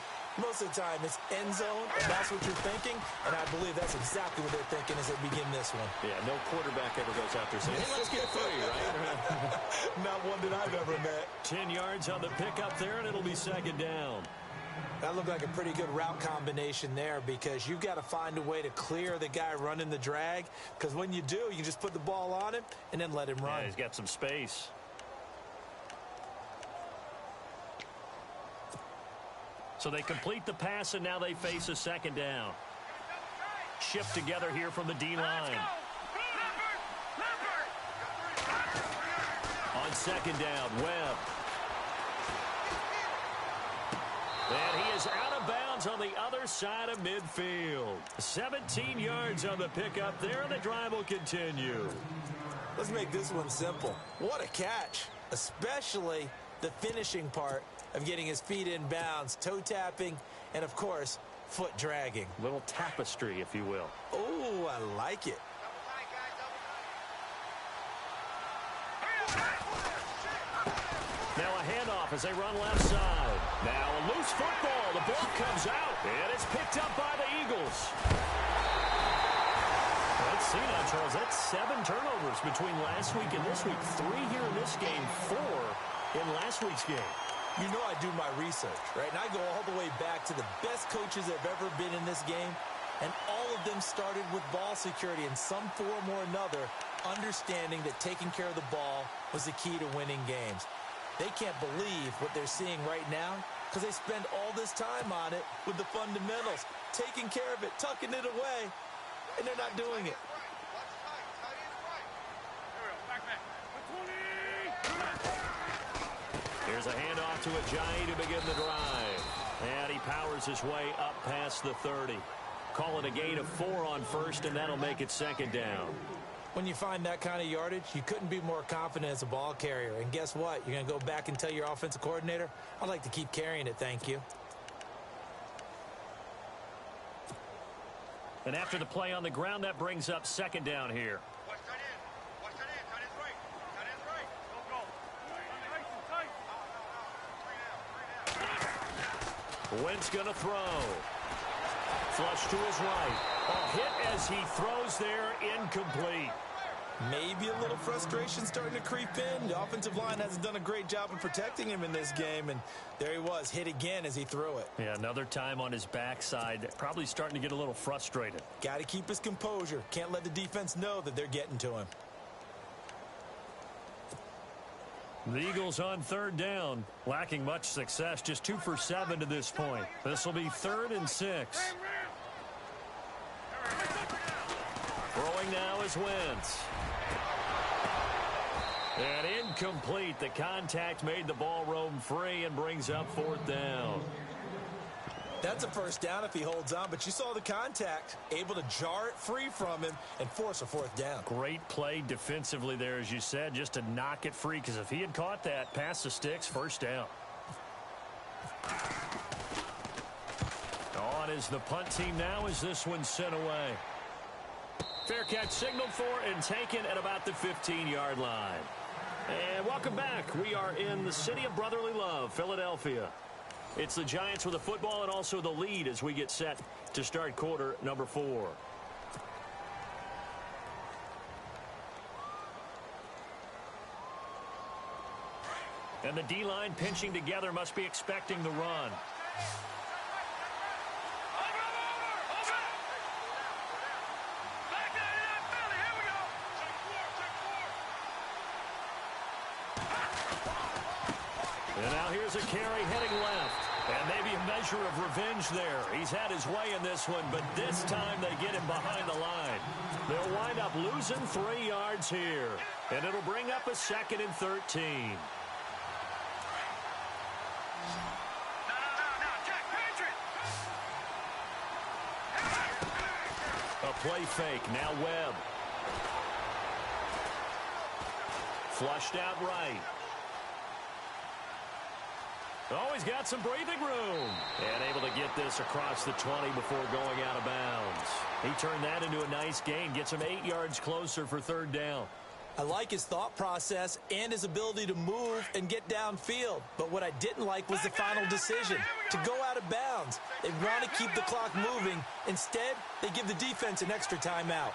Most of the time, it's end zone, and that's what you're thinking, and I believe that's exactly what they're thinking as they begin this one. Yeah, no quarterback ever goes out there saying, hey, let's get 3, right? Not one that I've ever met. 10 yards on the pickup there, and it'll be second down. That looked like a pretty good route combination there, because you've got to find a way to clear the guy running the drag, because when you do, you can just put the ball on him and then let him run. Yeah, he's got some space. So they complete the pass, and now they face a second down. Shift together here from the D-line. On second down, Webb. And he is out of bounds on the other side of midfield. 17 yards on the pickup there, and the drive will continue. Let's make this one simple. What a catch, especially the finishing part of getting his feet in bounds, toe tapping, and of course, foot dragging. Little tapestry, if you will. Oh, I like it. Now a handoff as they run left side. Now a loose football. The ball comes out, and it's picked up by the Eagles. Let's see now, Charles. That's 7 turnovers between last week and this week. 3 here in this game, 4 in last week's game. You know I do my research, right? And I go all the way back to the best coaches that have ever been in this game, and all of them started with ball security in some form or another, understanding that taking care of the ball was the key to winning games. They can't believe what they're seeing right now because they spend all this time on it with the fundamentals, taking care of it, tucking it away, and they're not doing it. Here's a handoff to Ajayi to begin the drive. And he powers his way up past the 30. Call it a gain of 4 on first, and that'll make it second down. When you find that kind of yardage, you couldn't be more confident as a ball carrier. And guess what? You're going to go back and tell your offensive coordinator, I'd like to keep carrying it, thank you. And after the play on the ground, that brings up second down here. Wentz going to throw. Flush to his right. A hit as he throws there, incomplete. Maybe a little frustration starting to creep in. The offensive line hasn't done a great job of protecting him in this game, and there he was, hit again as he threw it. Yeah, another time on his backside, probably starting to get a little frustrated. Got to keep his composure. Can't let the defense know that they're getting to him. The Eagles on third down, lacking much success, just 2 for 7 to this point. This will be 3rd and 6. Throwing now is Wentz. And incomplete. The contact made the ball roam free and brings up 4th down. That's a first down if he holds on, but you saw the contact, able to jar it free from him and force a 4th down. Great play defensively there, as you said, just to knock it free, because if he had caught that, past the sticks, first down. On is the punt team now as this one's sent away. Fair catch signaled for and taken at about the 15-yard line. And welcome back. We are in the city of brotherly love, Philadelphia. It's the Giants with the football and also the lead as we get set to start quarter number 4. And the D-line pinching together must be expecting the run. And now here's a carry heading left. And maybe a measure of revenge there. He's had his way in this one, but this time they get him behind the line. They'll wind up losing 3 yards here. And it'll bring up a 2nd and 13. A play fake. Now Webb. Flushed out right. Oh, he's got some breathing room. And able to get this across the 20 before going out of bounds. He turned that into a nice gain. Gets him 8 yards closer for 3rd down. I like his thought process and his ability to move and get downfield. But what I didn't like was the final decision, to go out of bounds. They want to keep the clock moving. Instead, they give the defense an extra timeout.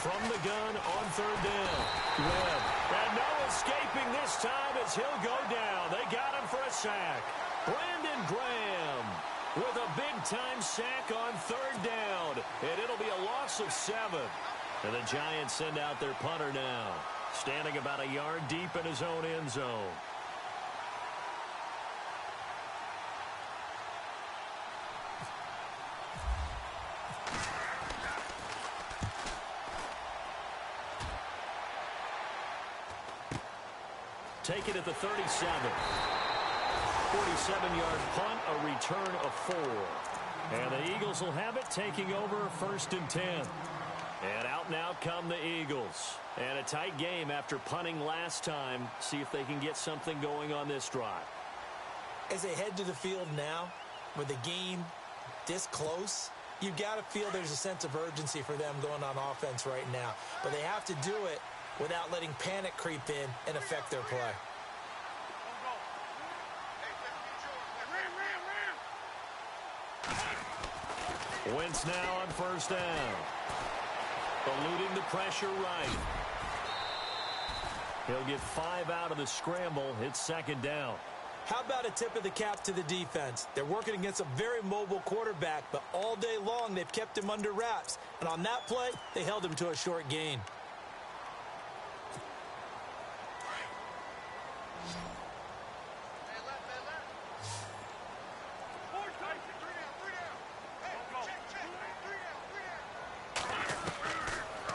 From the gun on 3rd down. Webb. And no escaping this time as he'll go down. They got him for a sack. Brandon Graham with a big-time sack on 3rd down. And it'll be a loss of 7. And the Giants send out their punter now, standing about a yard deep in his own end zone. Take it at the 37. 47-yard punt, a return of 4. And the Eagles will have it, taking over 1st and 10. And out now come the Eagles. And a tight game after punting last time. See if they can get something going on this drive. As they head to the field now, with the game this close, you've got to feel there's a sense of urgency for them going on offense right now. But they have to do it without letting panic creep in and affect their play. Wentz now on 1st down. Eluding the pressure right. He'll get 5 out of the scramble. It's 2nd down. How about a tip of the cap to the defense? They're working against a very mobile quarterback, but all day long they've kept him under wraps. And on that play, they held him to a short gain.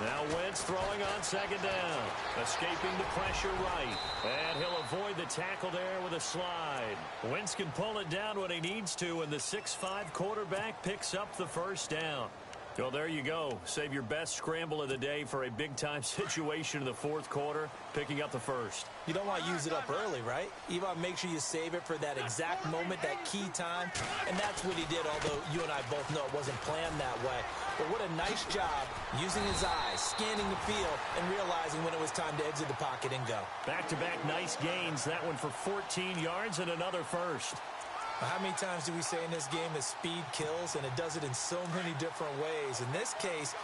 Now Wentz throwing on 2nd down. Escaping the pressure right. And he'll avoid the tackle there with a slide. Wentz can pull it down when he needs to, and the 6'5" quarterback picks up the 1st down. Well, there you go. Save your best scramble of the day for a big-time situation in the 4th quarter, picking up the 1st. You don't want to use it up early, right? You want to make sure you save it for that exact moment, that key time. And that's what he did, although you and I both know it wasn't planned that way. But what a nice job using his eyes, scanning the field, and realizing when it was time to exit the pocket and go. Back-to-back nice gains. That one for 14 yards and another 1st. How many times do we say in this game that speed kills, and it does it in so many different ways? In this case,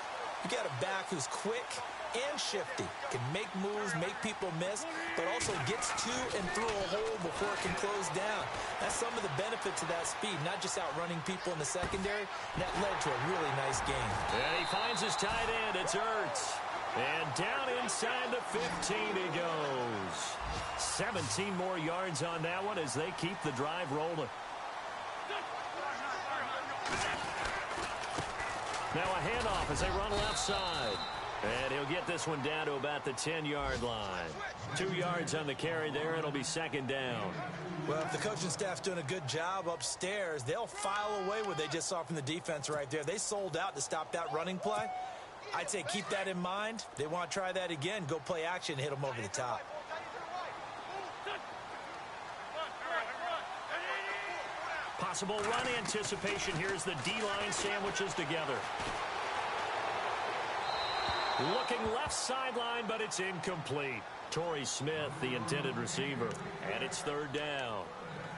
you got a back who's quick and shifty, can make moves, make people miss, but also gets to and through a hole before it can close down. That's some of the benefits of that speed, not just outrunning people in the secondary. And that led to a really nice game. And he finds his tight end. It's Ertz. And down inside the 15 he goes. 17 more yards on that one as they keep the drive rolling. Now a handoff as they run left side. And he'll get this one down to about the 10-yard line. 2 yards on the carry there. It'll be 2nd down. Well, if the coaching staff's doing a good job upstairs, they'll file away what they just saw from the defense right there. They sold out to stop that running play. I'd say keep that in mind. They want to try that again. Go play action, hit them over the top. Possible run anticipation. Here's the D-line sandwiches together. Looking left sideline, but it's incomplete. Torrey Smith, the intended receiver. And it's 3rd down.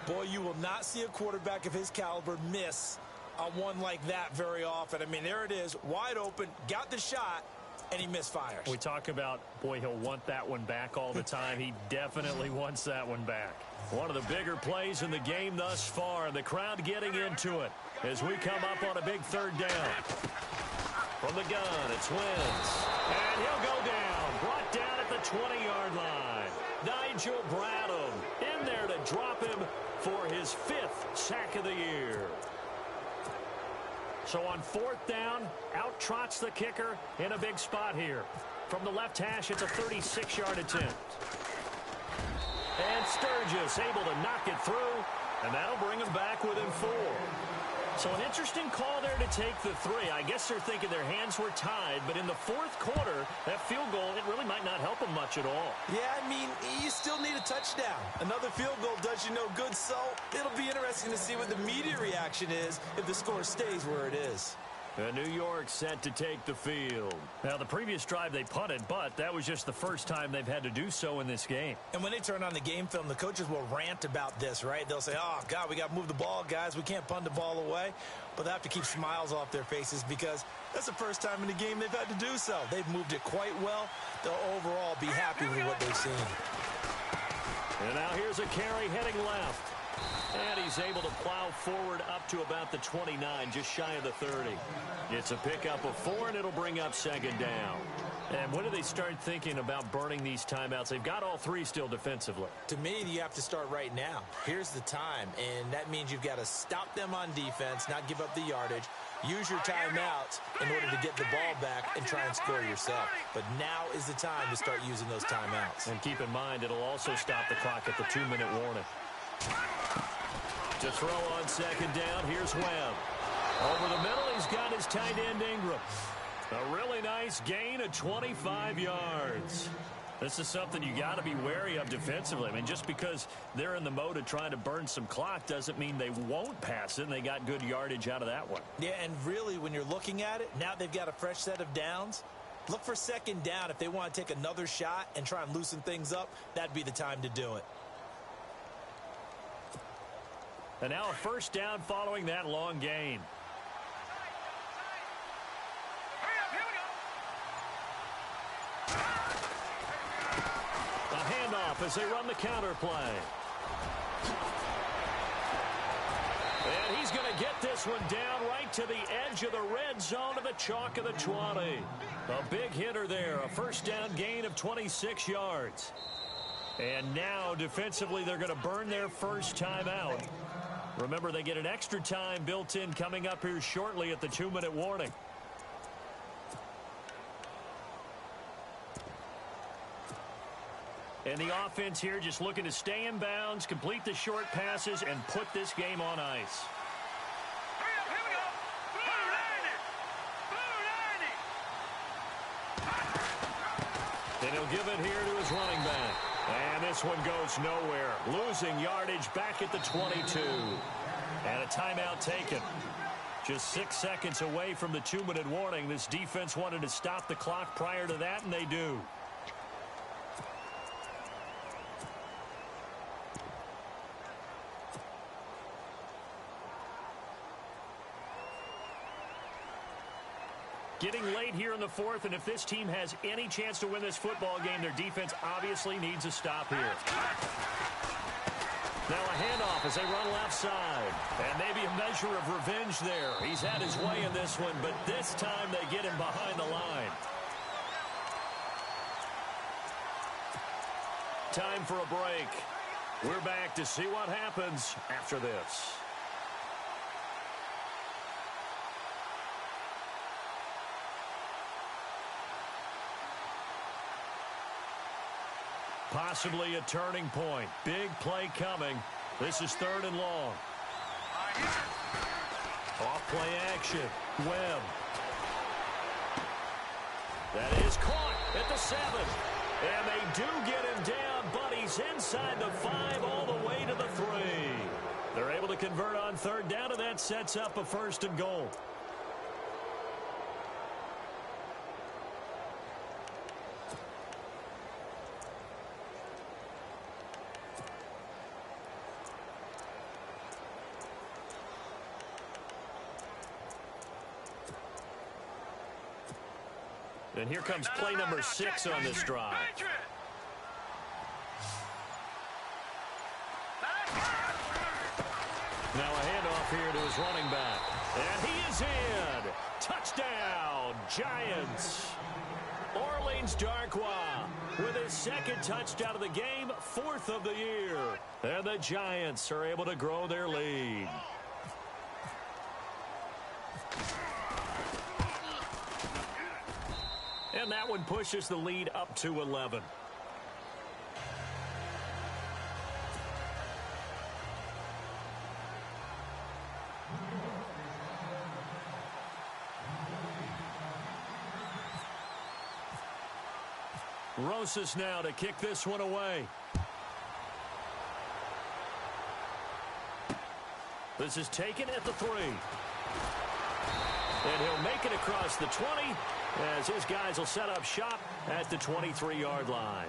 Boy, you will not see a quarterback of his caliber miss on one like that very often. I mean, there it is, wide open, got the shot, and he misfires. We talk about, boy, he'll want that one back all the time. He definitely wants that one back. One of the bigger plays in the game thus far. The crowd getting into it as we come up on a big third down. From the gun, it's Wins. And he'll go down. Brought down at the 20-yard line. Nigel Bradham in there to drop him for his 5th sack of the year. So on 4th down, out trots the kicker in a big spot here. From the left hash, it's a 36-yard attempt. And Sturgis able to knock it through, and that'll bring him back within 4. So an interesting call there to take the 3. I guess they're thinking their hands were tied, but in the 4th quarter, that field goal, it really might not help them much at all. Yeah, I mean, you still need a touchdown. Another field goal does you no good, so it'll be interesting to see what the media reaction is if the score stays where it is. And New York set to take the field. Now, the previous drive they punted, but that was just the first time they've had to do so in this game. And when they turn on the game film, the coaches will rant about this, right? They'll say, oh, God, we got to move the ball, guys. We can't punt the ball away. But they have to keep smiles off their faces because that's the first time in the game they've had to do so. They've moved it quite well. They'll overall be happy with what they've seen. And now here's a carry heading left. And he's able to plow forward up to about the 29, just shy of the 30. It's a pickup of 4, and it'll bring up 2nd down. And when do they start thinking about burning these timeouts? They've got all 3 still defensively. To me, you have to start right now. Here's the time, and that means you've got to stop them on defense, not give up the yardage, use your timeouts in order to get the ball back and try and score yourself. But now is the time to start using those timeouts. And keep in mind, it'll also stop the clock at the 2-minute warning. To throw on 2nd down, here's Webb. Over the middle, he's got his tight end Ingram. A really nice gain of 25 yards. This is something you got to be wary of defensively. I mean, just because they're in the mode of trying to burn some clock doesn't mean they won't pass it, and they got good yardage out of that one. Yeah, and really, when you're looking at it, now they've got a fresh set of downs. Look for 2nd down. If they want to take another shot and try and loosen things up, that'd be the time to do it. And now a 1st down following that long gain. A handoff as they run the counter play. And he's going to get this one down right to the edge of the red zone to the chalk of the 20. A big hitter there, a 1st down gain of 26 yards. And now defensively they're going to burn their first timeout. Remember, they get an extra time built in coming up here shortly at the 2-minute warning. And the offense here just looking to stay in bounds, complete the short passes, and put this game on ice. Here we go. Blue 90. And he'll give it here to his running back. And this one goes nowhere. Losing yardage back at the 22. And a timeout taken. Just 6 seconds away from the 2-minute warning. This defense wanted to stop the clock prior to that, and they do. Getting late here in the 4th, and if this team has any chance to win this football game, their defense obviously needs a stop here. Now a handoff as they run left side. And maybe a measure of revenge there. He's had his way in this one, but this time they get him behind the line. Time for a break. We're back to see what happens after this. Possibly a turning point. Big play coming. This is 3rd and long. Off play action. Webb. That is caught at the 7. And they do get him down, but he's inside the 5 all the way to the 3. They're able to convert on 3rd down, and that sets up a 1st and goal. And here comes play number 6 on this drive. Now a handoff here to his running back. And he is in. Touchdown, Giants. Orleans Darkwa with his 2nd touchdown of the game, 4th of the year. And the Giants are able to grow their lead. And that one pushes the lead up to 11. Rosas now to kick this one away. This is taken at the 3. And he'll make it across the 20 as his guys will set up shop at the 23-yard line.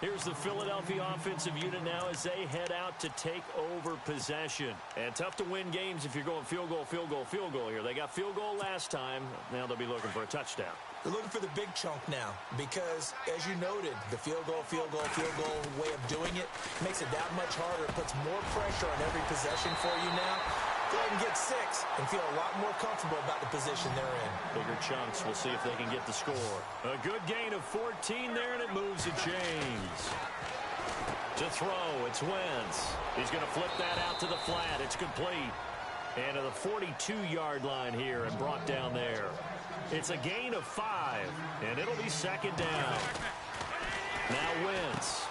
Here's the Philadelphia offensive unit now as they head out to take over possession. And tough to win games if you're going field goal, field goal, field goal here. They got field goal last time. Now they'll be looking for a touchdown. They're looking for the big chunk now because, as you noted, the field goal way of doing it makes it that much harder. It puts more pressure on every possession for you now. Go ahead and get 6 and feel a lot more comfortable about the position they're in. Bigger chunks. We'll see if they can get the score. A good gain of 14 there, and it moves to James. To throw, it's Wentz. He's going to flip that out to the flat. It's complete. And to the 42-yard line here and brought down there. It's a gain of 5, and it'll be 2nd down. Now Wentz.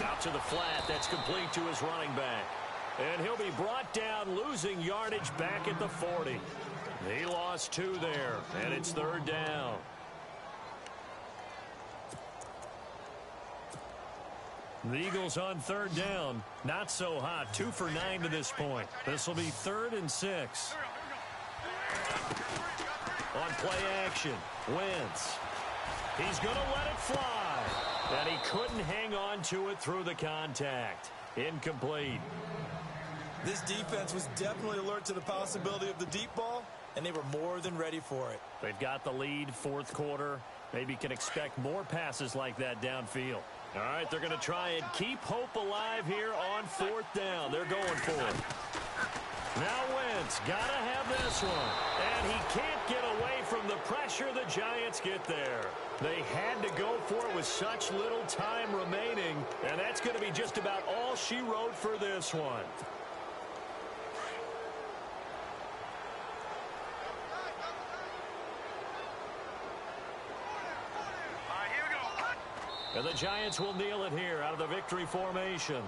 Out to the flat. That's complete to his running back. And he'll be brought down, losing yardage back at the 40. He lost 2 there, and it's 3rd down. The Eagles on 3rd down. Not so hot. 2 for 9 to this point. This will be 3rd and 6. On play action, Wentz. He's going to let it fly. And he couldn't hang on to it through the contact. Incomplete. This defense was definitely alert to the possibility of the deep ball, and they were more than ready for it. They've got the lead, 4th quarter. Maybe can expect more passes like that downfield. All right, they're going to try and keep hope alive here on 4th down. They're going for it. Now Wentz got to have this one. And he can't get away from the pressure the Giants get there. They had to go for it with such little time remaining. And that's going to be just about all she wrote for this one. And the Giants will kneel it here out of the victory formation.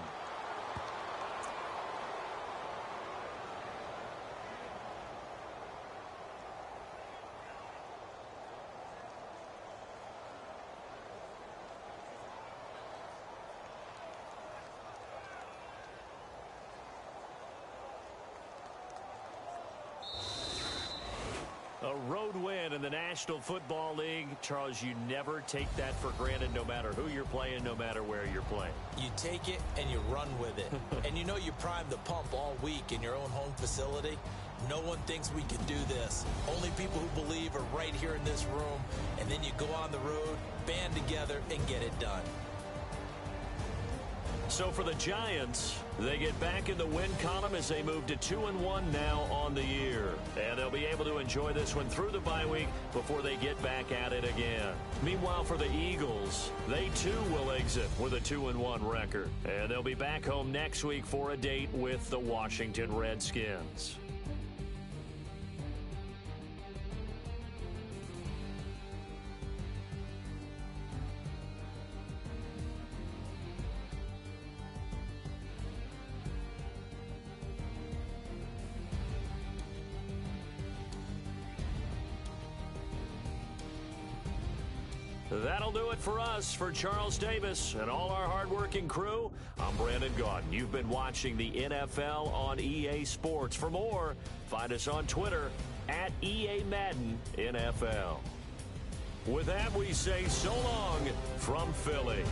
A road win in the National Football League. Charles, you never take that for granted no matter who you're playing, no matter where you're playing. You take it and you run with it. And you know you primed the pump all week in your own home facility. No one thinks we can do this. Only people who believe are right here in this room. And then you go on the road, band together, and get it done. So for the Giants, they get back in the win column as they move to 2-1 now on the year. And they'll be able to enjoy this one through the bye week before they get back at it again. Meanwhile, for the Eagles, they too will exit with a 2-1 record. And they'll be back home next week for a date with the Washington Redskins. That'll do it for us. For Charles Davis and all our hardworking crew, I'm Brandon Gaudin. You've been watching the NFL on EA Sports. For more, find us on Twitter at EA Madden NFL. With that, we say so long from Philly.